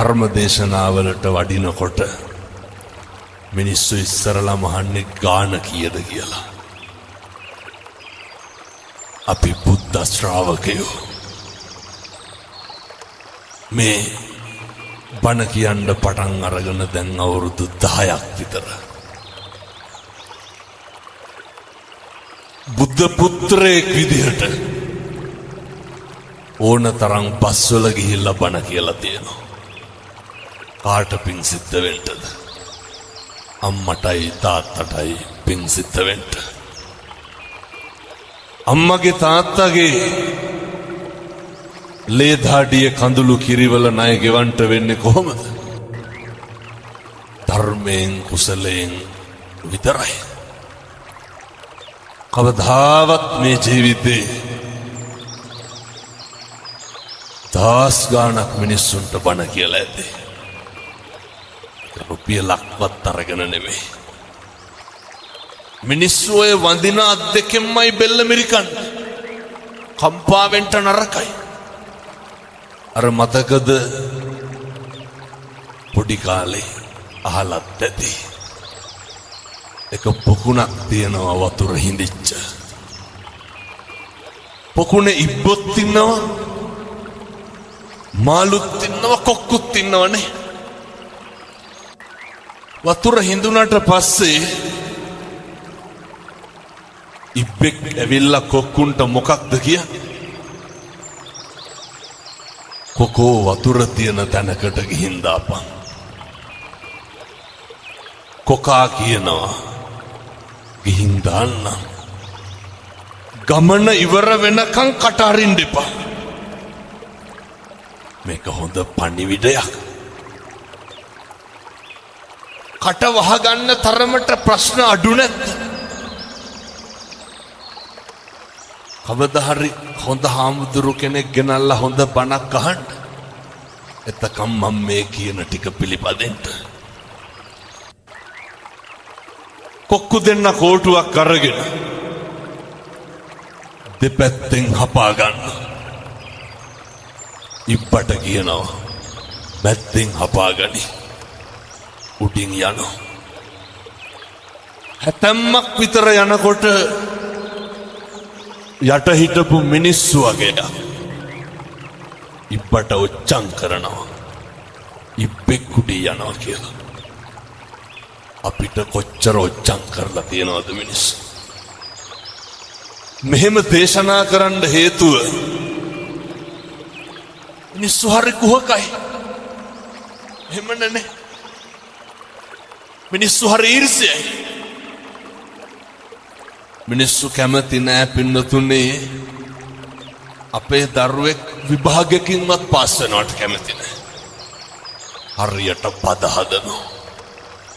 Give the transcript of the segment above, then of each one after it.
ධර්ම දේශනාවලට වඩිනකොට මිනිස්සු ඉස්සරලම අහන්නේ ගාන කීයද කියලා. අපි බුද්ධ ශ්‍රාවකයෝ මේ බණ කියන්න පටන් අරගෙන දැන් අවුරුදු 10ක් විතර. බුද්ධ පුත්‍රයෙක් විදිහට ඕන තරම් බස්වල ගිහිල්ලා බණ කියලා තියෙනවා. කාට පිං සිද්ධ වෙන්නද? අම්මටයි තාත්තටයි පිං සිද්ධ වෙන්න. අම්මගේ තාත්තගේ ලේ ධාඩිය කඳුළු කිරිවල ණය ගෙවන්න වෙන්නේ කොහොමද? ධර්මයෙන් කුසලයෙන් විතරයි. කවදාවත් මේ ජීවිතේ දහස් ගාණක් මිනිස්සුන්ට බණ කියලා ඇති. රුපියලක්වත් අරගෙන නෙමෙයි. මිනිස්සු ඔය වඳින අත් දෙකෙන්මයි බෙල්ල මිරිකන්නේ. කම්පාවෙන්ට නරකයි. අර මතකද පොඩි කාලේ අහලත් ඇති. එක පොකුණක් තියෙනවා වතුර හිඳිච්ච. පොකුණේ ඉබ්බොත් ඉන්නවා, මාළුත් ඉන්නවා, කොක්කුත් ඉන්නවනේ. වතුර හිඳුනට පස්සේ ඉබ්බෙක් ඇවිල්ලා කොක්කුන්ට මොකක්ද කියන්නේ? කොකෝ වතුර තියෙන තැනකට ගිහින් දාපන්. කොකා කියනවා ගිහින් දාන්න. ගමන ඉවර වෙනකන් කට අරින්න එපා. මේක හොඳ පණිවිඩයක්. කට වහගන්න තරමට ප්‍රශ්න අඩු නැද්ද? කවදා හරි හොඳ හාමුදුරු කෙනෙක් ගෙනල්ලා හොඳ බණක් අහන්න. එතකම් මම මේ කියන ටික පිළිපදින්න. කොක්කු දෙන්න කෝටුවක් අරගෙන දෙපැත්තෙන් හපා ගන්න. ඉබ්බට කියනවා මැත්තෙන් හපා ගනි. උඩින් යනවා. හැතැම්මක් විතර යනකොට යට හිටපු මිනිස්සු වගේ ඉබ්බට ඔච්චම් කරනවා. ඉබ්බෙක් උඩින් යනවා කියලා. අපිට කොච්චර ඔච්චම් කරලා තියෙනවද මිනිස්සු? මෙහෙම දේශනා කරන්න හේතුව මිනිස්සු හරි කුහකයි. එහෙම නෙනේ. මිනිස්සු හරි ඊර්ෂ්‍යයි. මිනිස්සු කැමති නෑ පින්නතුනේ අපේ දරුවෙක් විභාගයකින්වත් පාස් වෙනවට කැමති නෑ. හරියට පද හදනවා.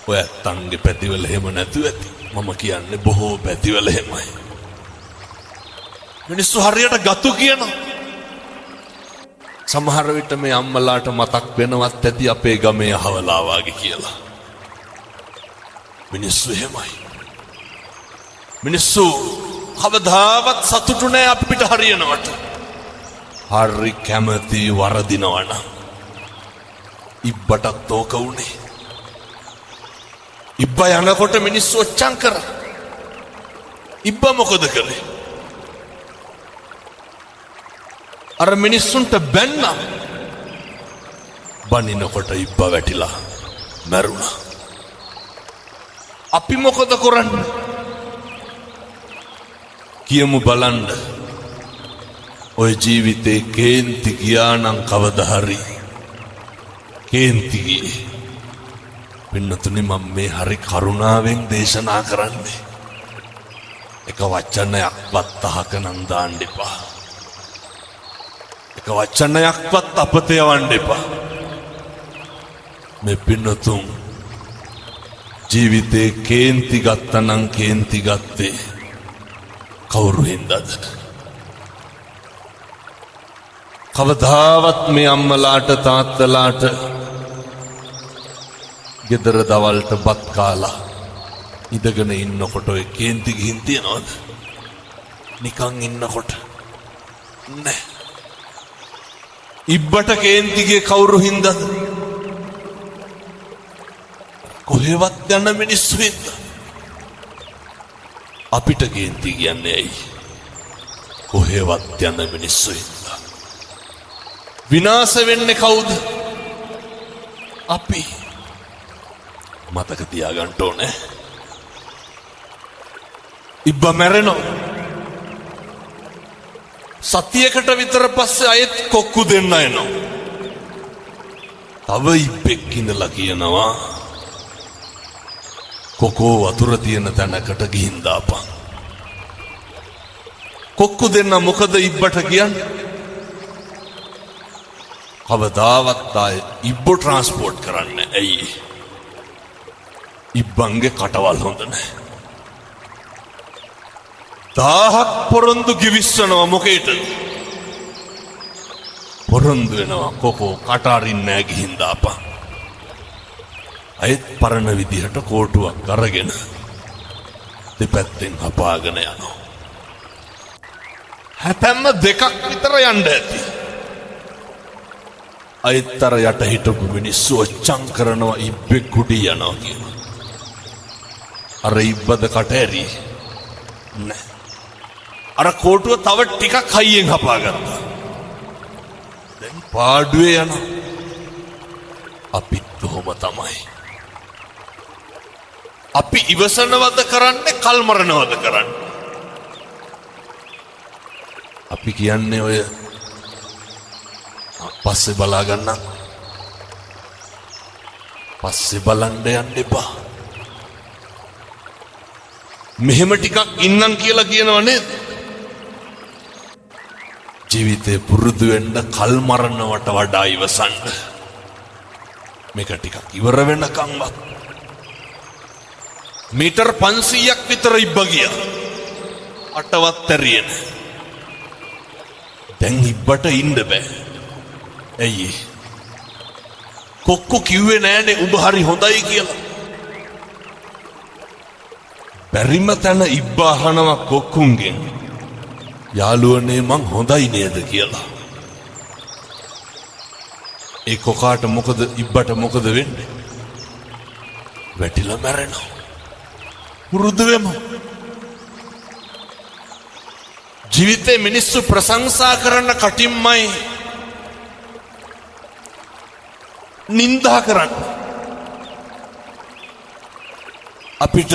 ඔය ඇත්තන්ගේ පැතිවල එහෙම නැතුව ඇති. මම කියන්නේ බොහෝ පැතිවල එහෙමයි. මිනිස්සු හරියට ගතු කියනවා. සමහර විට මේ අම්මලාට මතක් වෙනවත් ඇති අපේ ගමේ අහවලා වාගේ කියලා. මිනිස්සු එහෙමයි. මිනිස්සු කවදාවත් සතුටු නෑ අපිට හරියනවට. හරි කැමති වරදිනවනම්. ඉබ්බටත් ඕක උනේ. ඉබ්බ යනකොට මිනිස්සු ඔච්චම් කරා. ඉබ්බ මොකද කළේ? අර මිනිස්සුන්ට බැන්නා. බනිනකොට ඉබ්බ වැටිලා මැරුණා. අපි මොකද කරන්නේ? කියමු බලන්න. ඔය ජීවිතේ කේන්ති ගියා නම් කවදා හරි කේන්ති ගියේ. පින්නතුනි මම මේ හරි කරුණාවෙන් දේශනා කරන්නේ. එක වචනයක්වත් අහක නම් දාන්න එපා. එක වචනයක්වත් අපත යවන්න එපා. මේ පින්නතුන් ජීවිතේ කේන්ති ගත්තනම් කේන්ති ගත්තේ කවුරු හින්දාද? කවදාවත් මේ අම්මලාට තාත්තලාට ගෙදර දවල්ට බත් කාලා ඉඳගෙන ඉන්නකොට ඔය කේන්ති ගිහින් තියනවද? නිකන් ඉන්නකොට නෑ. ඉබ්බට කේන්තිගේ කවුරු හින්දාද? කොහෙවත් යන මිනිස්සු ඉන්න අපිට ගේන්ති කියන්නේ ඇයි? කොහෙවත් යන මිනිස්සු ඉන්න විනාශ වෙන්නේ කවුද? අපි. මතක තියාගන්න ඕනේ. ඉබ්බා මැරෙනවා. සතියකට විතර පස්සේ අයත් කොක්කු දෙන්න එනවා. තව ඉබ්බෙක් ඉඳලා කියනවා කොකෝ වතුර තියෙන තැනකට ගිහින් දාපන්. කොක්කු දෙන්න මොකද ඉබ්බට කියන්නේ? කවදාවත් ආයේ ඉබ්බෝ ට්‍රාන්ස්පෝර්ට් කරන්නේ ඇයි? ඉබ්බන්ගේ කටවල් හොඳ නැහැ. 1000ක් පොරොන්දු කිවිස්සනවා මොකේද? පොරොන්දු වෙනවා කොකෝ කට අරින්නේ නැහැ ගිහින් දාපන්. අයත් පරණ විදිහට කෝටුවක් අරගෙන දෙපැත්තෙන් හපාගෙන යනවා. හැතැම්ම දෙකක් විතර යන්න ඇති. අයත්තර යට හිටපු මිනිස්සු ඔච්චම් කරනවා ඉබ්බෙක් කුටි යනවා කියලා. අර ඉබ්බද කට ඇරි නෑ. අර කෝටුව තව ටිකක් හයියෙන් හපාගත්තා. දැන් පාඩුවේ යනවා. අපිත් කොහොම තමයි. අපි ඉවසනවද කරන්නේ කල් මරනවද කරන්නේ? අපි කියන්නේ ඔය පස්සේ බලා ගන්න. පස්සේ බලන්න යන්න එපා. මෙහෙම ටිකක් ඉන්නම් කියලා කියනව නේද? ජීවිතේ පුරුදු වෙන්න කල් මරනවට වඩා ඉවසන්න. මේක ටිකක් ඉවර වෙනකම්වත් මීටර් 500ක් විතර ඉබ්බ ගියා. අටවත් ඇරියෙන. දැන් ඉබ්බට ඉන්න බෑ. ඇයි? කොක්කු කිව්වේ නෑනේ උඹ හරි හොඳයි කියලා. බැරිම තැන ඉබ්බ අහනවා කොක්කුන්ගෙන් යාළුවනේ මං හොඳයි නේද කියලා. ඒ කොකාට මොකද ඉබ්බට මොකද වෙන්නේ? වැටිලා මැරෙනවා. පුරුදු වෙමු. ජීවිතේ මිනිස්සු ප්‍රශංසා කරන කටින්මයි නින්දා කරන්නේ. අපිට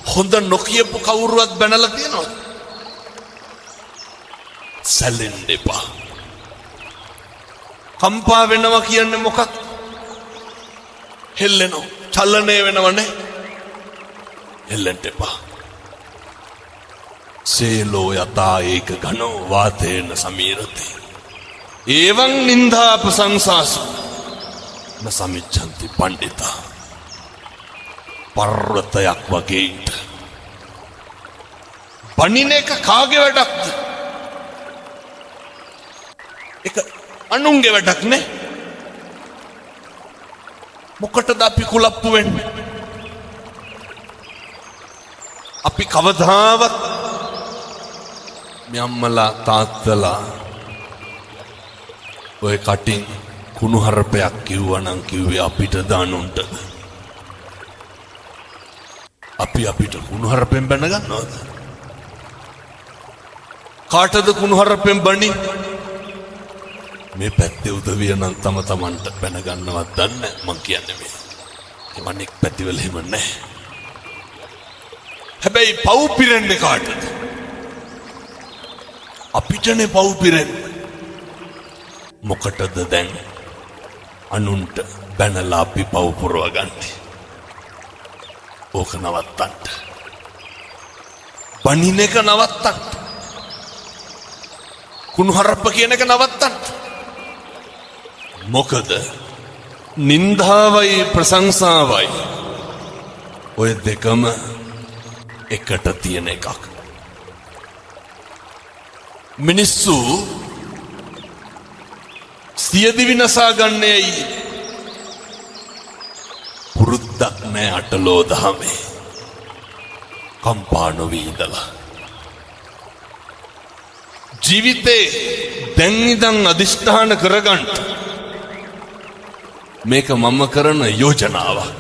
හොඳ නොකියපු කවුරුවත් බැනලා තියෙනවා. සැලෙන්න එපා. කම්පා වෙනවා කියන්නේ මොකක්ද? හෙල්ලෙනවා. චලනය වෙනවනේ. හෙල්ලෙන්න එපා. සේලෝ යතා ඒක ඝනෝ වාතේන සමීරති. එවං නින්දා ප්‍රශංසාසු න සමිච්ඡන්ති පණ්ඩිතා. පර්වතයක් වගේ ඉන්න. බණින එක කාගේ වැඩක්ද? ඒක අනුන්ගේ වැඩක් නේ. මොකටද අපි කුලප්පු වෙන්නේ? අපි කවදාවත් මේ අම්මලා තාත්තලා ඔය කටින් කුණුහරුපයක් කිව්වනම් කිව්වේ අපිට දානුන්ට. අපි අපිට කුණුහරුපෙන් බැන ගන්නවද? කාටද කුණුහරුපෙන් බණි? මේ පැත්තේ උදවිය නම් තම තමන්ට බැන ගන්නවත් දන්නේ මං කියන්නේ මේ. ඒ මණෙක් පැතිවල එහෙම නැහැ. හැබැයි පව් පිරෙන්නේ කාටද? අපිටනේ පව් පිරෙන්නේ. මොකටද දැන් අනුන්ට බැනලා අපි පව් පුරවගන්නේ? ඕක නවත්තන්න. බණින එක නවත්තන්න. කුණුහරුප්ප කියන එක නවත්තන්න. මොකද නින්දාවයි ප්‍රශංසාවයි ඔය දෙකම එකට තියෙන එකක්. මිනිස්සු සියදිවි නසා ගන්නේයි පුරුද්දක් නෑ අටලෝ දහමේ. කම්පා නොවී ඉඳලා ජීවිතේ දැන් ඉඳන් අදිෂ්ඨාන කරගන්න. මේක මම කරන යෝජනාවක්.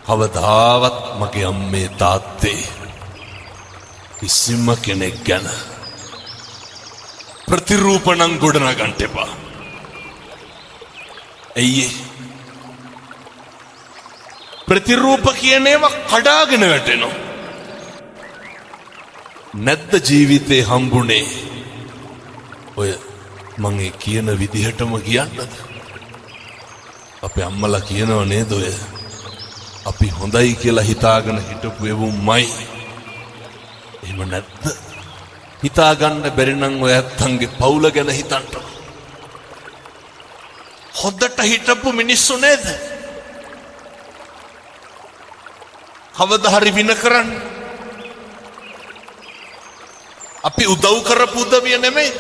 කවදාවත් මගේ අම්මේ තාත්තේ කිසිම කෙනෙක් ගැන ප්‍රතිරූපණම් ගොඩනගන්න එපා. ඇයි ප්‍රතිරූප කියන ඒවා කඩාගෙන වැටෙනවා. නැද්ද ජීවිතේ හම්බුනේ ඔය මම ඒ කියන විදිහටම කියන්නද? අපේ අම්මලා කියනව නේද ඔය අපි හොඳයි කියලා හිතාගෙන හිටපු එවුම්මයි. එහෙම නැද්ද? හිතාගන්න බැරි නම් ඔය ඇත්තන්ගේ පවුල ගැන හිතන්න. හොද්දට හිටපු මිනිස්සු නේද? කවදා හරි වින කරන්න. අපි උදව් කරපු උදවිය නෙමෙයි.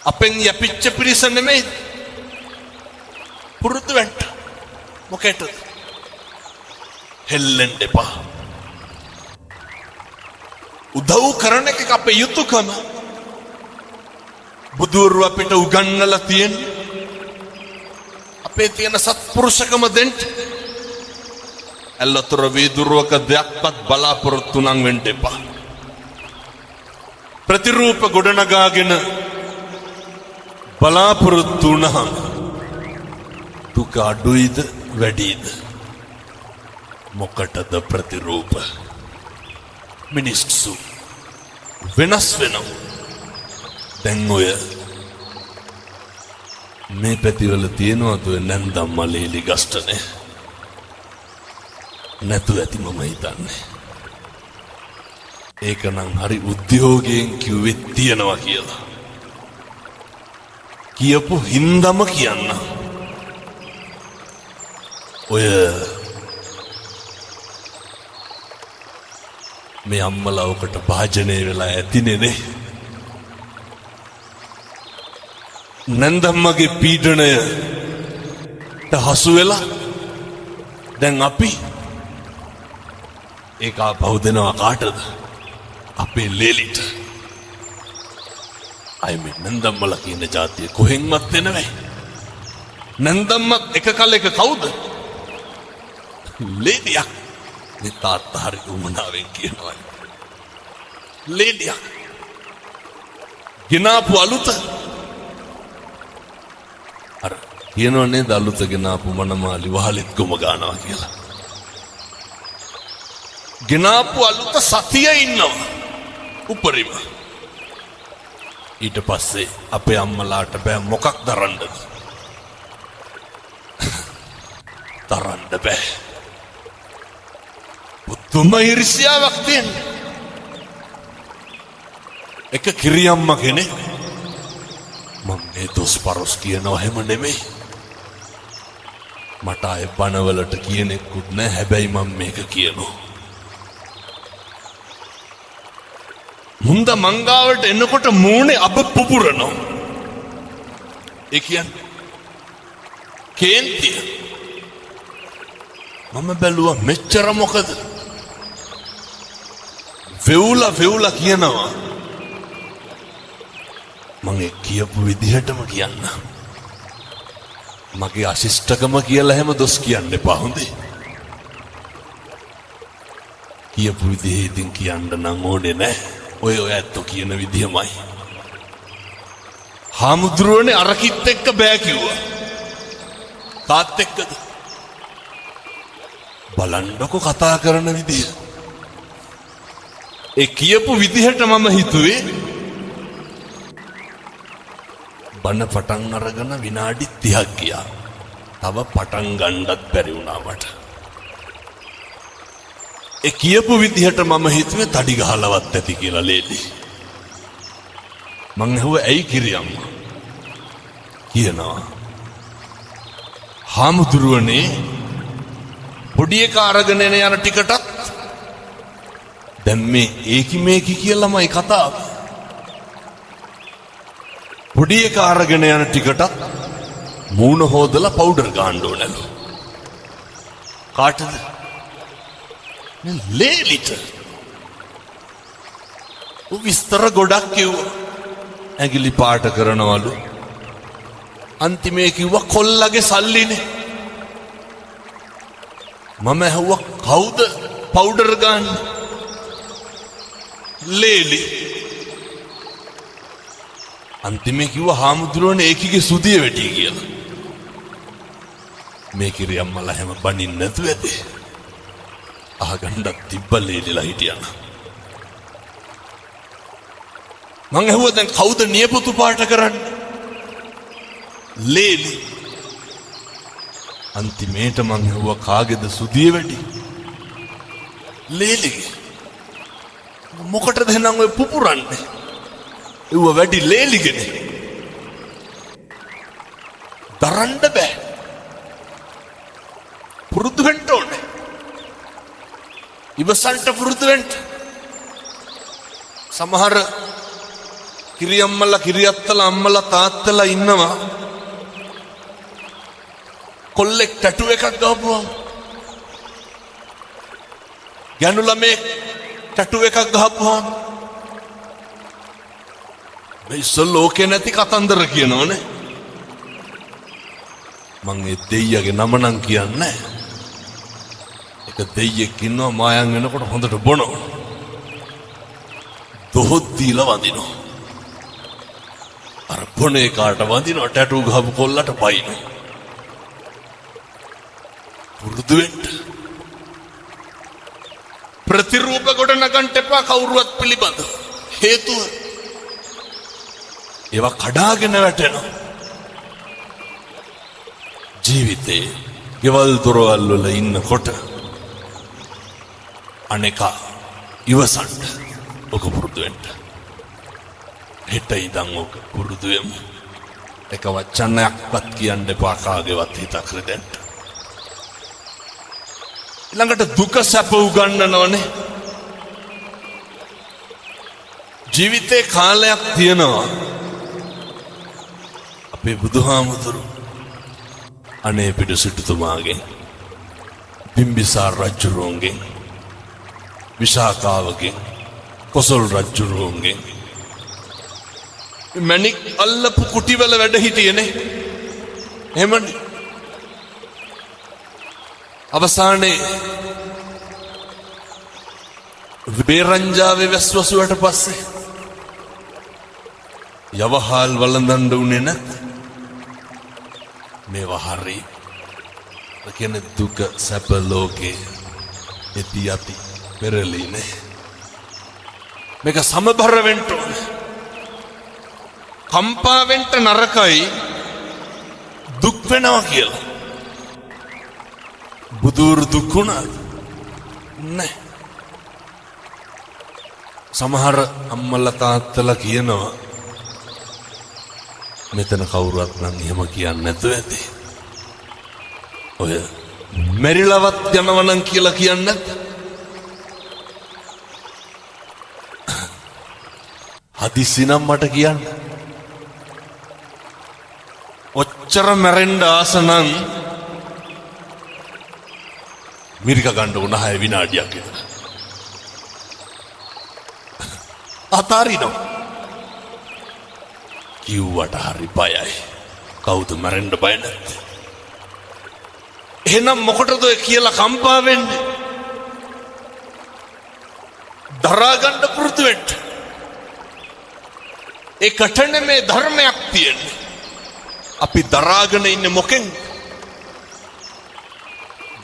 අපෙන් යපිච්ච පිරිස නෙමෙයි. පුරුදු වෙන්න. මොකේද? හෙල්ලෙන්න එපා. උදව් කරන එක අපේ යුතුයකම. බුදුරු අපිට උගන්වලා තියෙන්නේ අපේ තියෙන සත්පුරුෂකම දෙන්න. ඇල්ලතර වීදුරුවක දෙයක්වත් බලාපොරොත්තු නම් වෙන්න එපා. ප්‍රතිරූප ගොඩනගාගෙන බලාපොරොත්තු වුණාම දුක අඩුයිද වැඩිද? මොකටද ප්‍රතිරූප? මිනිස්සු වෙනස් වෙනවා. දැන් ඔය මේ පැතිවල තියෙනවද ඔය නැන්දම් මලේලි ගස්ටනේ? නැතු ඇති මම හිතන්නේ. ඒක නම් හරි උද්‍යෝගයෙන් කිව්වෙත් තියනවා කියලා. කියපු හින්දම කියන්න. ඔය මේ අම්මලා ඔකට භාජනය වෙලා ඇතිනේ. නැන්දම්මගේ පීඩනයට හසු වෙලා දැන් අපි ඒක පහු දෙනවා කාටද? අපේ ලේලිට. අය මේ නැන්දම්මලා කියන જાතිය කොහෙන්වත් එනවයි. නැන්දම්මත් එක කලෙක කවුද? ලේලියක්. මේ තාත්තා හරි උමනාවෙන් කියනවා. ලේලියක්. ගෙනාපු අලුත අර කියනවනේ අලුත ගෙනාපු මනමාලි වහලෙත් ගොම ගන්නවා කියලා. ගෙනාපු අලුත සතිය ඉන්නවා උපරිම. ඊට පස්සේ අපේ අම්මලාට බෑ මොකක් දරන්නද? දරන්න බෑ. පුදුම ඊර්ෂ්‍යාවක් තියෙනවා. එක කිරියම්ම කෙනෙක් මම මේ දොස් පරොස් කියනවා හැම නෙමෙයි. මට අය බණවලට කියනෙකුත් නෑ. හැබැයි මම මේක කියනවා. මුන්ද මංගාවට එනකොට මූණේ අබ පුපුරනවා. ඒ කියන්නේ කේන්තිය. මම බැලුවා මෙච්චර මොකද? වෙවුලා කියනවා. මම කියපු විදිහටම කියන්න. මගේ අශිෂ්ටකම කියලා හැම දොස් කියන්න එපා හොඳේ. කියපු විදිහේ ඉතින් කියන්න නම් ඕනේ නෑ. ඔය ඇත්තෝ කියන විදිහමයි. හාමුදුරුවනේ අරකිත් එක්ක බෑ කිව්වා. තාත් එක්කද? බලන්නකො කතා කරන විදිහ. ඒ කියපු විදිහට මම හිතුවේ බණ පටන් අරගෙන විනාඩි 30ක් ගියා. තව පටන් ගන්නත් බැරි වුණා මට. ඒ කියපු විදිහට මම හිතුවේ තඩි ගහලවත් ඇති කියලා ලේලි. මං ඇහුවා ඇයි කිරියම්මා? කියනවා හාමුදුරුවනේ පොඩි එක අරගෙන යන ටිකටත් දැන් මේ ඒකි මේකි කියලාමයි කතාව. පොඩි එක අරගෙන යන ටිකටත් මූණ හොදලා පවුඩර් ගන්න ඕනලු. කාටද? ලේලිට. ඌ විස්තර ගොඩක් කිව්වා. ඇඟිලි පාට කරනවලු. අන්තිමේ කිව්වා කොල්ලගේ සල්ලිනේ. මම ඇහුවා කවුද පවුඩර් ගන්න? ලේලි. අන්තිමේ කිව්වා හාමුදුරුවනේ ඒකිගේ සුදිය වැඩි කියලා. මේ කිරි අම්මලා හැම බනින්න නැතුව ඇති. අහගන්නත් තිබ්බ ලේලිලා හිටියන. මං ඇහුවා දැන් කවුද නියපොතු පාට කරන්නේ? ලේලි. අන්තිමේට මං ඇහුවා කාගේද සුදිය වැඩි? ලේලිගේ. මොකටද එහෙනම් ඔය පුපුරන්නේ? ඒව වැඩි ලේලිගනේ. දරන්න බෑ. පුරුදු වෙන්න ඕනේ. ඉවසන්ට පුරුදු වෙන්න. සමහර කිරියම්මලා කිරියත්තලා අම්මලා තාත්තලා ඉන්නවා. කොල්ලෙක් ටැටු එකක් ගහපුවා. ගෑනු ළමේ ටැටු එකක් ගහපුවා. මේ ලෝකේ නැති කතන්දර කියනවනේ. මං ඒ දෙයියගේ නම නම් කියන්නේ. එක දෙයියෙක් ඉන්නවා මායන් වෙනකොට හොඳට බොනවා. දොහොත් දීලා වඳිනවා. අර බොනේ කාට වඳිනවා ටැටු ගහපු කොල්ලට පයින්නවා. පුරුදු වෙන්න. ප්‍රතිරූප කොට නගන්න එපා කවුරුවත් පිළිබඳ. හේතුව ඒවා කඩාගෙන වැටෙනවා. ජීවිතේ ගෙවල් දොරවල් වල ඉන්නකොට අනේකා ඉවසන්න. ඔක පුරුදු වෙන්න. හෙට ඉඳන් ඔක පුරුදු වෙමු. එක වචනයක්වත් කියන්න එපා කාගේවත් හිතක් රෙදෙන්න. ළඟට දුක සැප උගන්නනවනේ. ජීවිතේ කාලයක් තියෙනවා. අපේ බුදුහාමුදුරු අනේ පිට සිටුතුමාගෙන් බිම්බිසාර රජුරුවන්ගෙන් විශාකාවගෙන් කොසල් රජුරුවන්ගෙන් මණික් අල්ලපු කුටිවල වැඩ හිටියනේ. එහෙමනේ. අවසානයේ බේරංජාවේ වැස්වසුවට පස්සේ යවහල් වළඳන්න උනේ නැත්. මේවා හරි. ඒ කියන්නේ දුක සැප ලෝකේ ඇති යති පෙරලිනේ. මේක සමබර වෙන්න ඕනේ. කම්පා වෙන්න නරකයි දුක් වෙනවා කියලා. බුදුරු දුක් වුණාද? නැහැ. සමහර අම්මලා තාත්තලා කියනවා මෙතන කවුරුවත් නම් එහෙම කියන්නේ නැතුව ඇති. ඔය මෙරිලවත් යනවා නම් කියලා කියන්නේ නැත්. හදිස්සි නම් මට කියන්න. ඔච්චර මැරෙන්න ආස නම් මිරික ගන්න උන 6 විනාඩියක් විතර. අතාරිනවා. කිව්වට හරි බයයි. කවුද මැරෙන්න බය නැත්තේ? එහෙනම් මොකටද ඔය කියලා කම්පා වෙන්නේ? දරා ගන්න පුරුදු වෙන්න. ඒකට මේ ධර්මයක් තියෙන්නේ. අපි දරාගෙන ඉන්නේ මොකෙන්?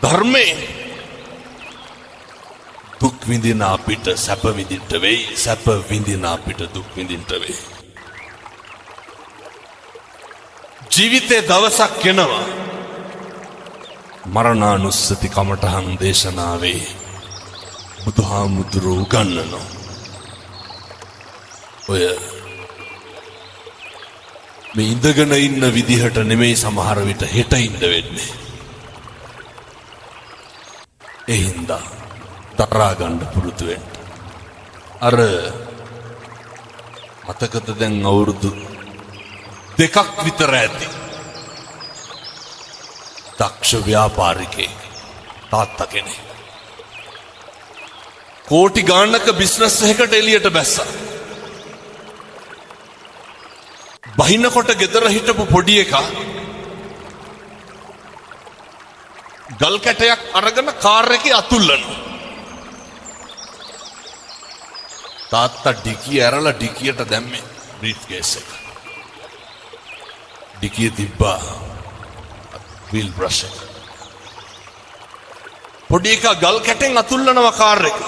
ධර්මයෙන්. දුක් විඳින අපිට සැප විඳින්න වෙයි. සැප විඳින අපිට දුක් විඳින්න වෙයි. ජීවිතේ දවසක් එනවා මරණානුස්සති කමඨහං දේශනාවේ බුදුහාමුදුරුවෝ උගන්වනවා. ඔය මේ ඉඳගෙන ඉන්න විදිහට නෙමෙයි සමහර විට හෙට ඉඳ වෙන්නේ. ඒ හින්දා දරා ගන්න පුරුදු වෙන්න. අර මතකද දැන් අවුරුදු 2ක් විතර ඇති. දක්ෂ ව්‍යාපාරිකේ තාත්තා කෙනෙක්. කෝටි ගාණක බිස්නස් එකකට එළියට බැස්සා. බහිනකොට ගෙදර හිටපු පොඩි එකා ගල් කැටයක් අරගෙන කාර් එකේ අතුල්ලනවා. තාත්තා ඩිකිය ඇරලා ඩිකියට දැම්මේ බ්‍රීෆ් කේස් එක. ඩිකිය තිබ්බා වීල් බ්‍රෂ් එක. පොඩි එකා ගල් කැටෙන් අතුල්ලනවා කාර් එක.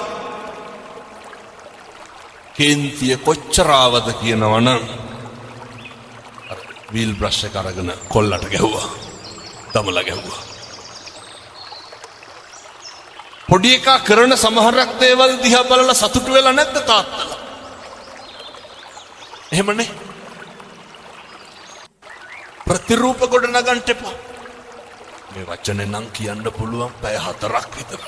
කේන්තිය කොච්චර ආවද කියනවනම් වීල් බ්‍රෂ් එක අරගෙන කොල්ලට ගැහුවා. දමලා ගැහුවා. පොඩි එකා කරන සමහරක් දේවල් දිහා බලලා සතුටු වෙලා නැද්ද තාත්තලා? එහෙමනේ. ප්‍රතිරූප ගොඩ නගන්න එපා. මේ වචනේ නම් කියන්න පුළුවන් පැය 4ක් විතර.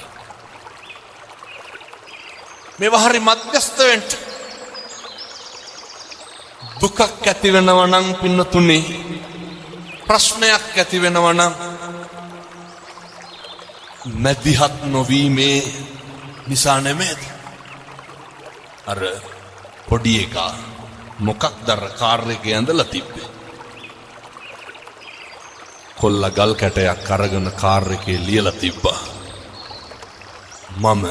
මේවා හරි මධ්‍යස්ථ වෙන්න. දුකක් ඇති වෙනවා නම් පින්නතුනේ, ප්‍රශ්නයක් ඇති වෙනවා නම් මැදිහත් නොවීමේ නිසා නෙමෙයිද? අර පොඩි එකා මොකක්ද අර කාර් එකේ ඇඳලා තිබ්බේ? කොල්ලා ගල් කැටයක් අරගෙන කාර් එකේ ලියලා තිබ්බා. මම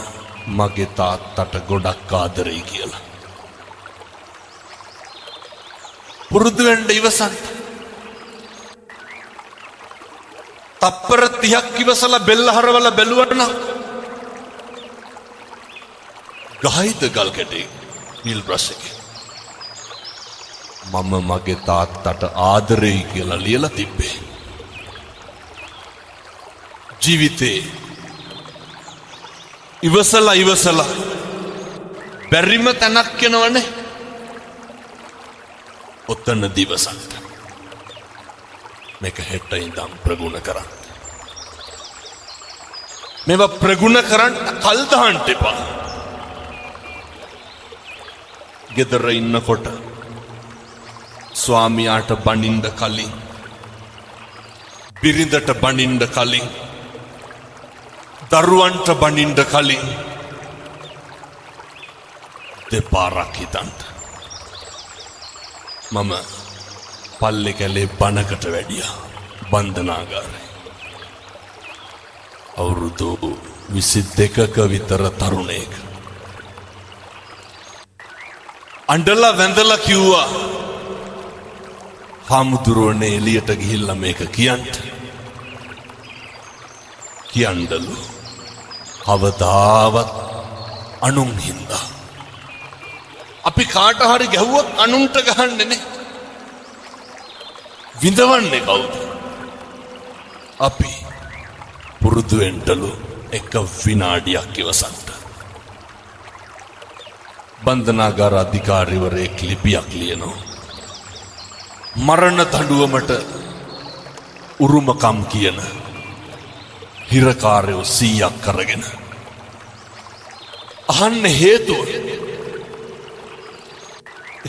මගේ තාත්තට ගොඩක් ආදරෙයි කියලා. පුරුදු වෙන්න ඉවසන්න. තප්පර 30ක් ඉවසලා බෙල්ල හරවලා බැලුවට නම් ගහයිද ගල් කැටේ වීල් බ්‍රෂ් එකේ? මම මගේ තාත්තට ආදරෙයි කියලා ලියලා තිබ්බේ. ජීවිතේ ඉවසලා බැරිම තැනක් වෙනවනේ. ඔතන දිවසන්ත මේක හෙට ඉඳන් ප්‍රගුණ කරන්න. මේවා ප්‍රගුණ කරන්න කල් දාන්න එපා. ගෙදර ඉන්නකොට ස්වාමියාට බනින්න කලින්, බිරිඳට බනින්න කලින්, දරුවන්ට බනින්න කලින් දෙපාරක් හිතන්න. මම පල්ලේ කැලේ බණකට වැඩියා බන්ධනාගාරේ. අවුරුදු 22ක විතර තරුණයෙක්. අඬලා වැඳලා කිව්වා, හාමුදුරුවනේ එළියට ගිහිල්ලා මේක කියන්නලු. කවදාවත් අනුන් හින්දා අපි කාට හරි ගැහුවොත් අනුන්ට ගහන්නේ නේ. විඳවන්නේ කවුද? අපි. පුරුදු වෙන්නලු එක විනාඩියක් ඉවසන්න. බන්ධනාගාර අධිකාරිවරයෙක් ලිපියක් ලියනවා. මරණ දඬුවමට උරුමකම් කියන හිරකාරයෝ 100ක් කරගෙන අහන්නේ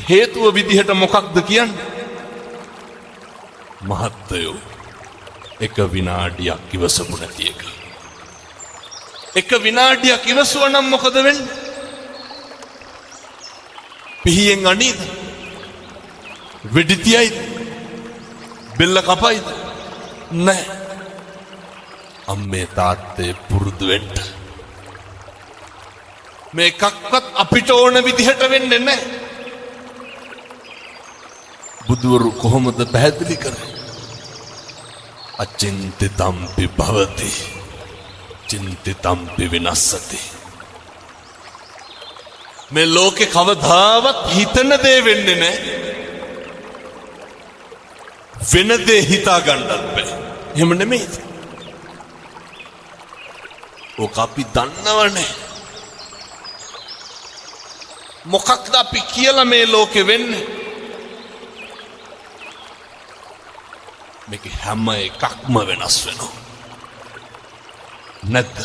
හේතුව විදිහට මොකක්ද කියන්නේ? මහත්තයෝ එක විනාඩියක් ඉවසමු නැති එක. එක විනාඩියක් ඉවසුවා නම් මොකද වෙන්නේ? පිහියෙන් අනීද? වෙඩි තියයිද? බෙල්ල කපයිද? නැහැ. අම්මේ තාත්තේ පුරුදු වෙන්න. මේ එකක්වත් අපිට ඕන විදිහට වෙන්නේ නැහැ. බුදුවරු කොහොමද පැහැදිලි කරන්නේ? අචින්තිතම්පි භවති චින්තිතම්පි විනස්සති. මේ ලෝකේ කවදාවත් හිතන දේ වෙන්නේ නැහැ. වෙන දේ හිතා ගන්නත් බෑ. එහෙම නෙමෙයිද? ඕක අපි දන්නවනේ. මොකක්ද අපි කියලා මේ ලෝකෙ වෙන්නේ? මේක හැම එකක්ම වෙනස් වෙනවා. නැද්ද?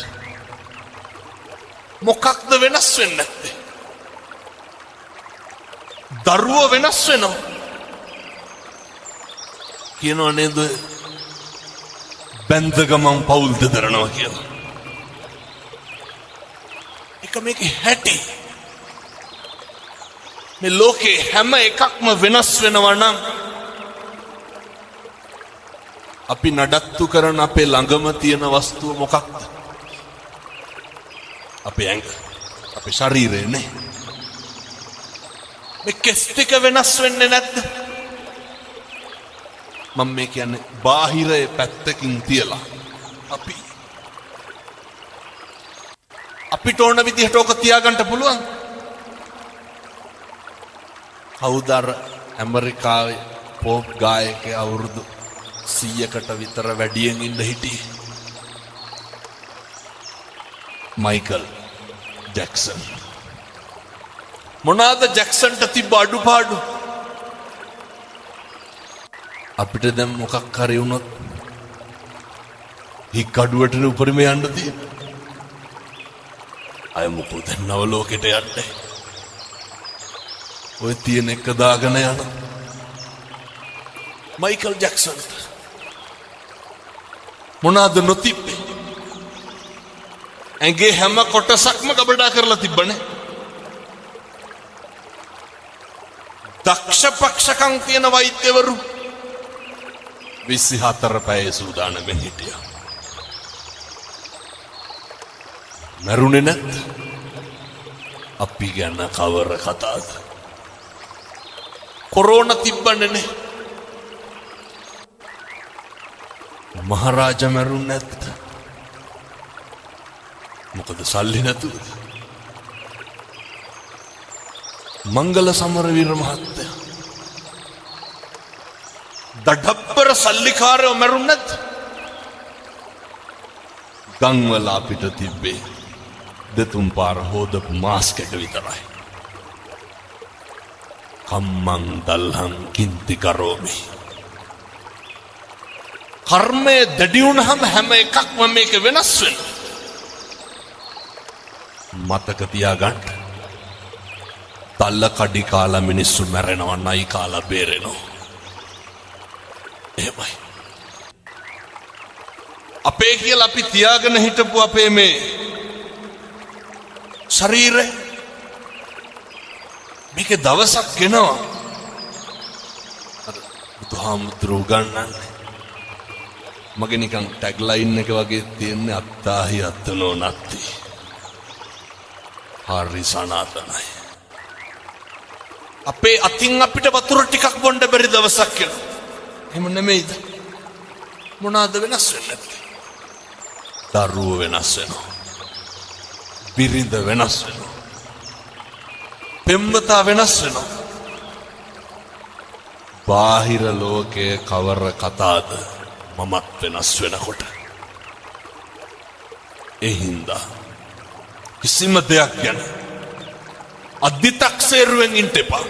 මොකක්ද වෙනස් වෙන්නේ නැත්තේ? දරුවෝ වෙනස් වෙනවා. කියනවා නේද? බැඳ ගමන් පවුල් දෙදරනවා කියලා. එක මේකේ හැටි. මේ ලෝකේ හැම එකක්ම වෙනස් වෙනවා නම් අපි නඩත්තු කරන අපේ ළඟම තියෙන වස්තුව මොකක්ද? අපේ ඇඟ, අපේ ශරීරය නේ. මේ කෙස් ටික වෙනස් වෙන්නේ නැද්ද? මම මේ කියන්නේ බාහිරයේ පැත්තකින් තියලා අපිට ඕන විදිහට ඕක තියාගන්න පුළුවන්. කවුද අර ඇමරිකාවේ පොප් ගායකයා අවුරුදු 100කට විතර වැඩියෙන් ඉන්න හිටියේ? Michael Jackson. මොනවාද ජැක්සන්ට තිබ්බ අඩුපාඩු? අපිට දැන් මොකක් හරි වුණොත් හික් අඩුවට උපරිම යන්න තියෙන්නේ. අය මොකද නව ලෝකෙට යන්නේ? ඔය තියෙන එක දාගෙන යන මයිකල් ජැක්සන්ට මොනවාද නොතිබ්බේ? ඇඟේ හැම කොටසක්ම ගබඩා කරලා තිබ්බනේ. දක්ෂ පක්ෂකම් තියෙන වෛද්‍යවරු 24 පැය සූදානම්ෙන් හිටියා. මරුනේ නැත්. අපි ගැන කවර කතාවද? කොරෝනා තිබ්බනේ නේ. මහරජා මරුනේ නැත්. මොකද සල්ලි නැතුව. මංගල සමරවීර මහත්තයා දඩබ්බර සල්ලිකාරයෝ මරුනේ නැත්. ගම්වල අපිට තිබ්බේ දෙතුන් පාර හොදපු මාස්ක් එක විතරයි. කම්මං දල්හං කින්ති කරෝමි. කර්මය දැඩි වුණාම හැම එකක්ම මේක වෙනස් වෙනවා. මතක තියාගන්න. තල්ල කඩි කාලා මිනිස්සු මැරෙනවා, නයි කාලා බේරෙනවා. එහෙමයි. අපේ කියලා අපි තියාගෙන හිටපු අපේ මේ ශරීරය මේකේ දවසක් එනවා. අර බුදුහාමුදුරුවෝ ගන්නන්නේ මගේ නිකන් ටැග්ලයින් එක වගේ තියෙන්නේ අත්තාහි අත්තනෝ නැත්ති. හරි සනාතනයි. අපේ අතින් අපිට වතුර ටිකක් බොන්න බැරි දවසක් එනවා. එහෙම නෙමෙයිද? මොනවාද වෙනස් වෙන්නේ? දරුවෝ වෙනස් වෙනවා. බිරිඳ වෙනස් වෙනවා. පෙම්වතා වෙනස් වෙනවා. බාහිර ලෝකයේ කවර කතාද මමත් වෙනස් වෙනකොට. ඒ හින්දා කිසිම දෙයක් ගැන අදි탁සේරුවෙන් ඉන්න එපා.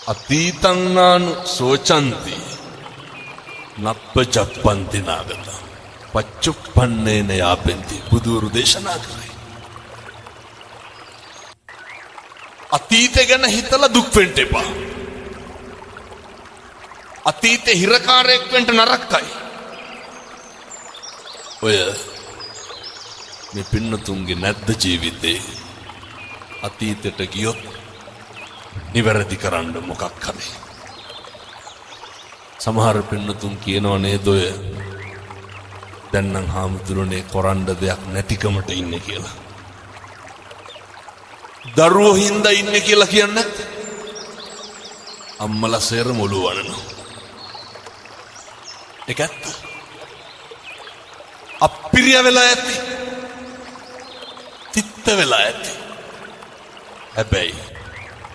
අතීතං නානු සෝචන්ති නප්පජප්පන්ති නාගත පච්චුප්පන්නේන යාපෙන්ති. බුදුරු දේශනා කරයි. අතීතය ගැන හිතලා දුක් වෙන්න එපා. අතීතේ හිරකාරයෙක් වෙන්න නරකයි. ඔය මේ පින්නතුන්ගේ නැද්ද ජීවිතේ අතීතයට ගියොත් නිවැරදි කරන්න මොකක් හරි. සමහර පින්නතුන් කියනවා නේද ඔය දැන් නම් හාමුදුරනේ කරන්න දෙයක් නැතිකමට ඉන්නේ කියලා. දරුවෝ හින්දා ඉන්නේ කියලා කියන්නේ අම්මලා සේර මොළු වනනවා. ඒක ඇත්ත. අප්පිරිය වෙලා ඇති. තිත්ත වෙලා ඇති. හැබැයි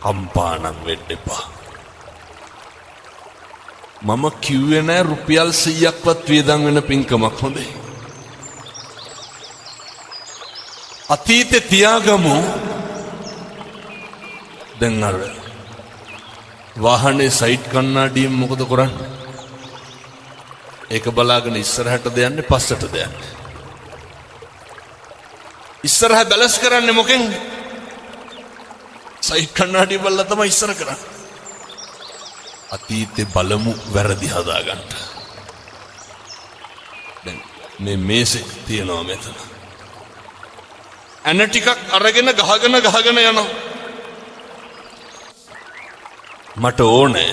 කම්පානම් වෙන්න එපා. මම කිව්වේ නෑ රුපියල් 100ක්වත් වියදම් වෙන පින්කමක් හොඳේ. අතීතේ තියාගමු. දැන් අර වාහනේ සයිඩ් කණ්ණාඩියෙන් මොකද කරන්නේ? ඒක බලාගෙන ඉස්සරහටද යන්නේ පස්සටද යන්නේ? ඉස්සරහ බැලන්ස් කරන්නේ මොකෙන්? සයිඩ් කණ්ණාඩිය බලලා තමයි ඉස්සර කරන්නේ. අතීතේ බලමු වැරදි හදාගන්න. දැන් මේ මේසේ තියනවා මෙතන. ඇන ටිකක් අරගෙන ගහගෙන යනවා. මට ඕනේ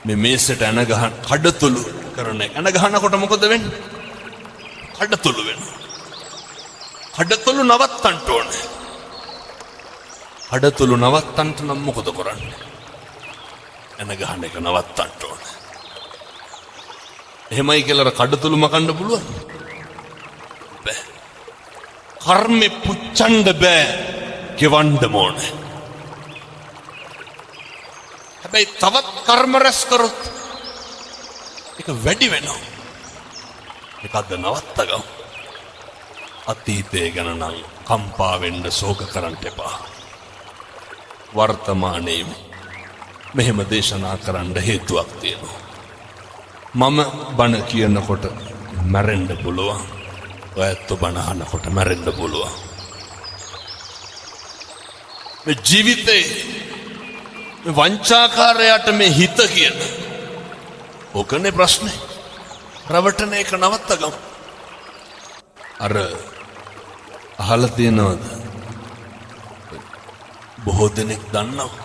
මේ මේසෙට ඇන ගහන කඩතුළු කරන ඇන ගහනකොට මොකද වෙන්නේ? කඩතුළු වෙනවා. කඩතුළු නවත්තන්න ඕනේ. කඩතුළු නවත්තන්න නම් මොකද කරන්නේ? ඇන ගහන එක නවත්තන්න ඕනේ. එහෙමයි කියලා කඩතුළු මකන්න පුළුවන්? බෑ. කර්මෙ පුච්චන්න බෑ. ගෙවන්න ඕනේ. හැබැයි තවත් කර්ම රැස් කරොත් ඒක වැඩි වෙනවා. ඒකද නවත්තගමු. අතීතය ගැන නම් කම්පා වෙන්න ශෝක කරන්න එපා. වර්තමානයේ මෙහෙම දේශනා කරන්න හේතුවක් තියෙනවා. මම බණ කියනකොට මැරෙන්න පුළුවන්. ඔයත් බණ අහනකොට මැරෙන්න පුළුවන්. මේ ජීවිතේ මේ වංචාකාරයාට මේ හිත කියන ඕකනේ ප්‍රශ්නේ. රවටන එක නවත්තගමු. අර අහලා තියෙනවද? බොහෝ දෙනෙක් දන්නවා.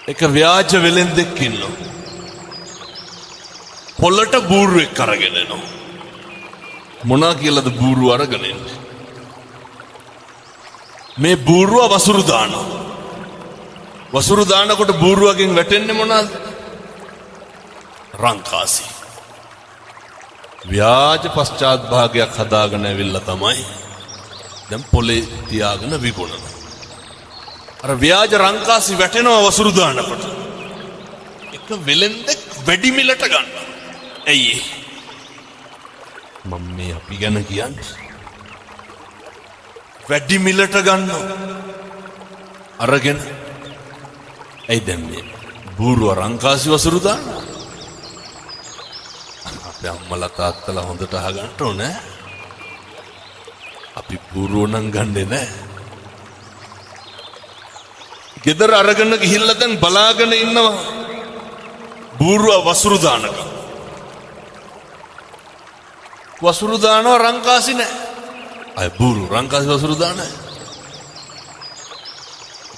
එක ව්‍යාජ වෙලෙන්දෙක් ඉන්නවා. පොල්ලට බූරුවෙක් අරගෙන එනවා. මොනා කියලාද බූරුව අරගෙන එන්නේ? මේ බූරුව වසුරු දානවා. වසුරු දානකොට බූරුවගෙන් වැටෙන්නේ මොනවාද? රංකාසි. ව්‍යාජ පශ්චාත් භාගයක් හදාගෙන ඇවිල්ලා තමයි දැන් පොලේ තියාගෙන විකුණනවා. අර ව්‍යාජ රංකාසි වැටෙනවා වසුරු දානකොට. එක වෙලෙන්දෙක් වැඩි මිලට ගන්නවා. ඇයි මම මේ අපි ගැන කියන්නේ? වැඩි මිලට ගන්නවා. අරගෙන ඇයි දැන් මේ බූරුව රංකාසි වසුරු දානවා? අපේ අම්මලා තාත්තලා හොඳට අහගන්න ඕනේ. අපි බූරුව නම් ගන්නේ නැහැ. ගෙදර අරගෙන ගිහිල්ලා දැන් බලාගෙන ඉන්නවා බූරුව වසුරු දානක. වසුරු දානවා රංකාසි නැහැ. අය බූරුව රංකාසි වසුරු දාන්නේ.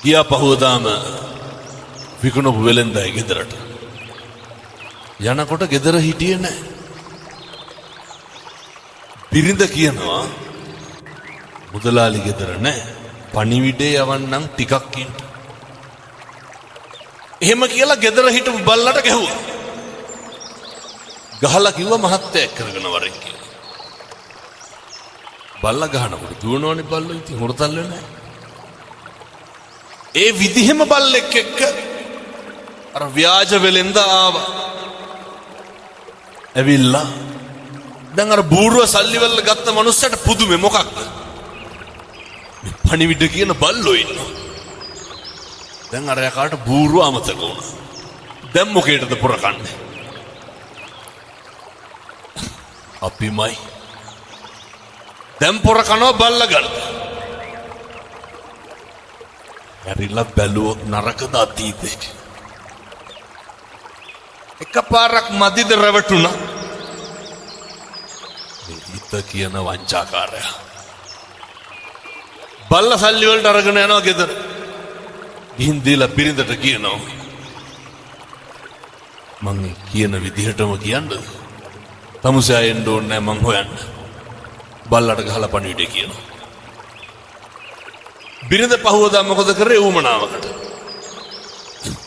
ගියා පහුවදාම විකුණපු වෙලෙන්දයි ගෙදරට. යනකොට ගෙදර හිටියේ නැහැ. බිරිඳ කියනවා මුදලාලි ගෙදර නැහැ. පණිවිඩේ යවන්නම් ටිකක් ඉන්න. එහෙම කියලා ගෙදර හිටපු බල්ලට ගැහුවා. ගහලා කිව්වා මහත්තයා කරගෙන වරෙන් කියලා. බල්ලා ගහනකොට දුවනවනේ බල්ලෝ. ඉතින් හොරතල් වෙන්නේ. ඒ විදිහෙම බල්ලෙක් එක්ක අර ව්‍යාජ වෙලෙන්ද ආවා. ඇවිල්ලා දැන් අර බූරුව සල්ලි වල ගත්ත මනුස්සයට පුදුමේ මොකක්ද? මේ පණිවිඩ කියන බල්ලෝ ඉන්නවා. දැන් අර යකාට බූරුව අමතක වුණා. දැන් මොකේටද පුරකන්නේ? අපිමයි. දැන් පුරකනවා බල්ලා ගන්න. ඇරිලා බැලුවොත් නරකද අතීතේ. එකපාරක් මදිද රැවටුණා. මේ හිත කියන වංචාකාරයා. බල්ලා සල්ලි වලට අරගෙන යනවා ගෙදර. ගිහින් දීලා බිරිඳට කියනවා මං කියන විදිහටම කියන්නද? තමුසෙයා එන්න ඕනේ නැහැ මං හොයන්න. බල්ලට ගහලා පණිවිඩේ කියනවා. බිරිඳ පහුවදා මොකද කරේ? ඌමනාවකට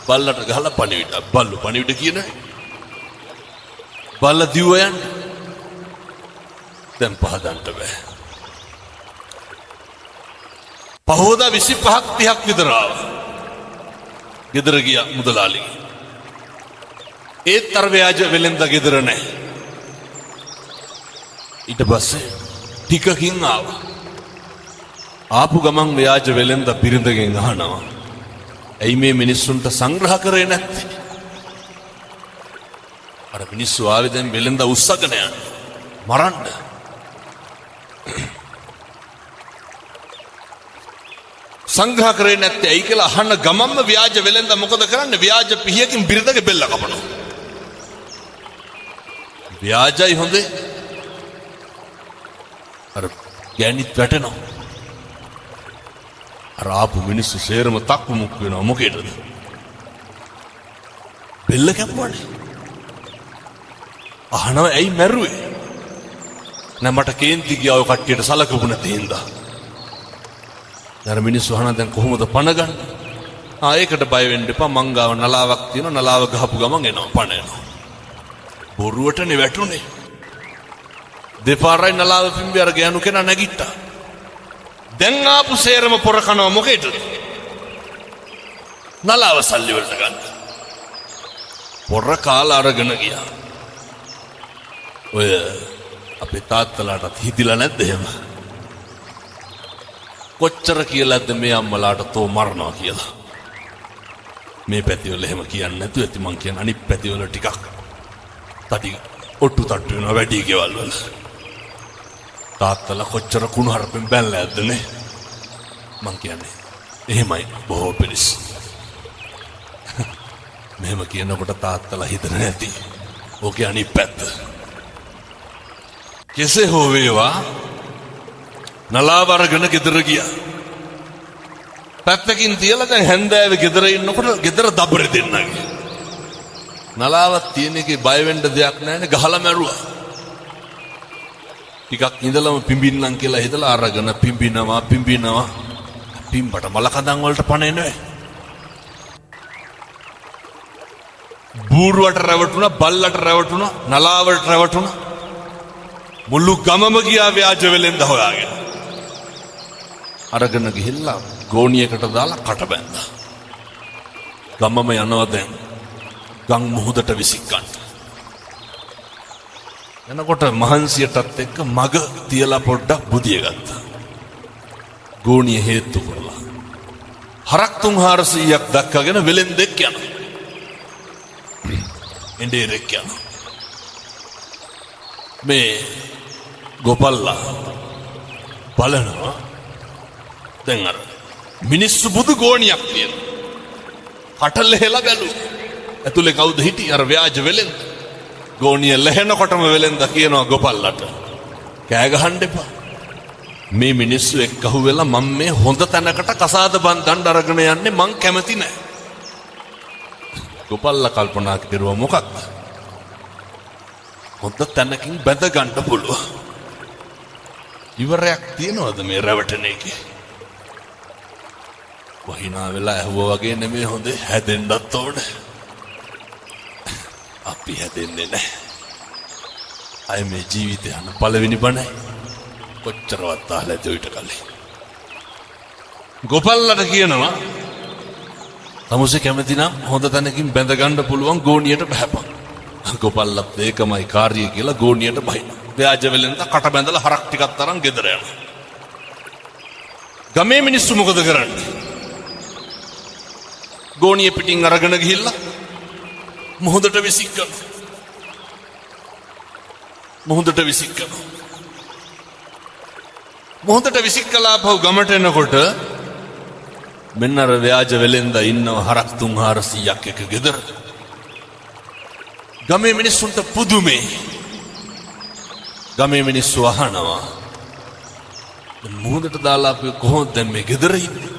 බල්ලට ගහලා පණිවිඩ. බල්ලු පණිවිඩ කියනවා. බල්ල දිව්ව යන්න. දැන් පහදන්න බෑ. පහුවදා 25ක් 30ක් විතර ආවා. ගෙදර ගියා මුදලාලි. ඒත් අර ව්‍යාජ වෙලෙන්ද ගෙදර නැහැ. ඊට පස්සේ ටිකකින් ආවා. ආපු ගමන් ව්‍යාජ වෙලෙන්ද බිරිඳගෙන් අහනවා ඇයි මේ මිනිස්සුන්ට සංග්‍රහ කරේ නැත්තේ? අර මිනිස්සු ආවේ දැන් වෙලෙන්ද උස්සගෙන යන්න මරන්න. සංග්‍රහ කරේ නැත්තේ ඇයි කියලා අහන්න ගමන්ම ව්‍යාජ වෙලෙන්ද මොකද කරන්නේ? ව්‍යාජ පිහියකින් බිරිඳගේ බෙල්ල කපනවා. ව්‍යාජයි හොඳේ. අර ගෑනිත් වැටෙනවා. අර ආපු මිනිස්සු සේරම තක්කු මුක් වෙනවා. මොකේද? බෙල්ල කැපුවානේ. අහනවා ඇයි මැරුවේ? නෑ මට කේන්ති ගියා ඔය කට්ටියට සලකපු නැති හින්දා. දැන් මිනිස්සු අහනවා දැන් කොහොමද පණ ගන්න? ඒකට බය වෙන්න එපා. මං ගාව නලාවක් තියෙනවා. නලාව ගහපු ගමන් එනවා පණ එනවා. බොරුවටනේ වැටුනේ. දෙපාරයි නලාව පිම්බි අර ගෑනු කෙනා නැගිට්ටා. දැන් ආපු සේරම පොර කනවා මොකේද? නලාව සල්ලි වලට ගන්න. පොර කාලා අරගෙන ගියා. ඔය අපේ තාත්තලාටත් හිතිලා නැද්ද එහෙම? කොච්චර කියලාද මේ අම්මලාට තෝ මරනවා කියලා. මේ පැතිවල එහෙම කියන්නේ නැතුව ඇති. මං කියන අනිත් පැතිවල ටිකක් තටි ඔට්ටු තට්ටු වෙනවා වැඩි ගෙවල් වල. තාත්තලා කොච්චර කුණු හරපෙන් බැලලා ඇද්දනේ. මං කියන්නේ එහෙමයි බොහෝ පිරිස්. මෙහෙම කියනකොට තාත්තලා හිතන නැති. ඕකේ අනිත් පැත්ත. කෙසේ හෝ වේවා නලාව අරගෙන ගෙදර ගියා. පැත්තකින් තියලා දැන් හැන්දෑවේ ගෙදර ඉන්නකොට ගෙදර දබර දෙන්නගේ. නලාවක් තියෙන එකේ බය වෙන්න දෙයක් නැහැනේ ගහලා මැරුවා. ටිකක් ඉඳලම පිඹින්නම් කියලා හිතලා අරගෙන පිඹිනවා. පිඹට මල කඳන් වලට පණ එන්නේ. බූරුවට රැවටුණා, බල්ලට රැවටුණා, නලාවට රැවටුණා. මුළු ගමම ගියා ව්‍යාජ වෙලෙන්ද හොයාගෙන. අරගෙන ගිහිල්ලා ගෝණියකට දාලා කට බැන්දා. ගමම යනවා දැන් ගම් මුහුදට විසිකන්න. එනකොට මහන්සියටත් එක්ක මග තියලා පොඩ්ඩක් බුදිය ගත්තා. ගෝණිය හේතු කරලා හරක් 300ක් දක්කගෙන වෙලෙන්දෙක් යනවා. එඬේරෙක් යනවා. මේ ගෝපල්ලා බලනවා දැන් අර මිනිස්සු බුදු ගෝණියක් තියෙන. කටල ලෙහෙලා බැලුවා. ඇතුලේ කවුද හිටියේ? අර ව්‍යාජ වෙලෙන්ද. ගෝණිය ලෙහෙනකොටම වෙලෙන්ද කියනවා ගෝපල්ලාට කෑ ගහන්න එපා. මේ මිනිස්සු එක්කහුව වෙලා මම මේ හොඳ තැනකට කසාද බන්දන් අරගෙන යන්නේ මං කැමති නෑ. ගෝපල්ලා කල්පනා කරුවා මොකක්ද? හොඳ තැනකින් බැඳ ගන්න පුළුවන්. ඉවරයක් තියනවද මේ රැවටෙන එකේ? වහිනා වෙලා ඇහුවා වගේ නෙමෙයි හොඳේ හැදෙන්නත් ඕනේ. අපි හැදෙන්නේ නැහැ. අය මේ ජීවිතය යන පළවෙනි බණයි. කොච්චරවත් අහලා දෙවිට කලින්. ගෝපල්ලාට කියනවා තමුසේ කැමති නම් හොඳ තැනකින් බැඳ ගන්න පුළුවන් ගෝණියට බහැපන්. ගෝපල්ලත් ඒකමයි කාර්යය කියලා ගෝණියට බහින. ව්‍යාජ වෙලෙන්ද කට බැඳලා හරක් ටිකක් තරම් ගෙදර යනවා. ගමේ මිනිස්සු මොකද කරන්නේ? ගෝණිය පිටින් අරගෙන ගිහිල්ලා මුහුදට විසිකනවා. මුහුදට විසිකලා පහු ගමට එනකොට මෙන්න අර ව්‍යාජ වෙලෙන්ද ඉන්නව හරක් 300ක් එක ගෙදර. ගමේ මිනිස්සුන්ට පුදුමේ. ගමේ මිනිස්සු අහනවා මුහුදට දාලා අපි කොහොමද දැන් මේ ගෙදර ඉන්නේ?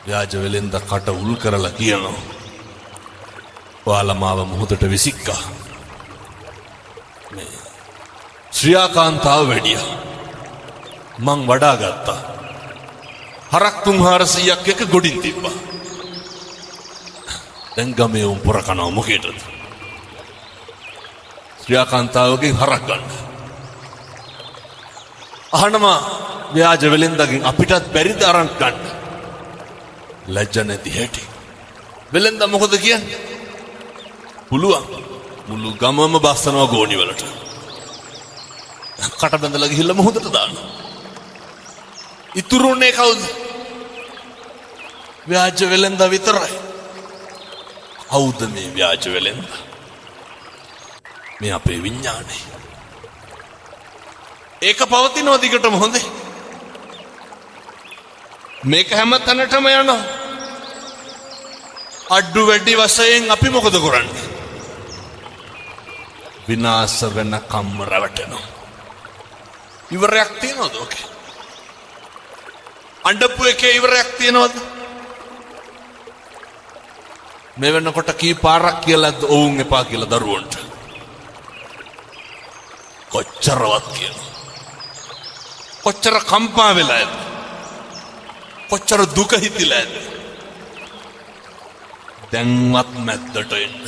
ව්‍යාජ වෙලෙන්ද කට උල් කරලා කියනවා ඔයාලා මාව මුහුදට විසික්කා. මේ ශ්‍රියාකාන්තාව වැඩියා. මං වඩා ගත්තා. හරක් 300ක් එක ගොඩින් තිබ්බා. දැන් ගමේ උන් පොර කනවා මොකේද? ශ්‍රියාකාන්තාවගෙන් හරක් ගන්න. අහනවා ව්‍යාජ වෙලෙන්දගෙන් අපිටත් බැරිද අරන් ගන්න? ලැජ්ජ නැති හැටි. වෙලෙන්ද මොකද කියන්නේ? පුළුවන්. මුළු ගමම බස්සනවා ගෝණි වලට. කට බැඳලා ගිහිල්ලා මුහුදට දානවා. ඉතුරුනේ කවුද? ව්‍යාජ වෙලෙන්ද විතරයි. කවුද මේ ව්‍යාජ වෙලෙන්ද? මේ අපේ විඥානේ. ඒක පවතිනවා දිගටම හොඳේ. මේක හැම තැනටම යනවා. අඩු වැඩි වශයෙන් අපි මොකද කරන්නේ? විනාශ වෙන කම්ම රැවටෙනවා. ඉවරයක් තියනවද ඔකේ? අඬපු එකේ ඉවරයක් තියනවද? මේ වෙනකොට කී පාරක් කියලාද ඔවුන් එපා කියලා දරුවන්ට කොච්චරවත් කියනවා කොච්චර කම්පා වෙලාද කොච්චර දුක හිතිලාද දැන්වත් මැද්දට එන්න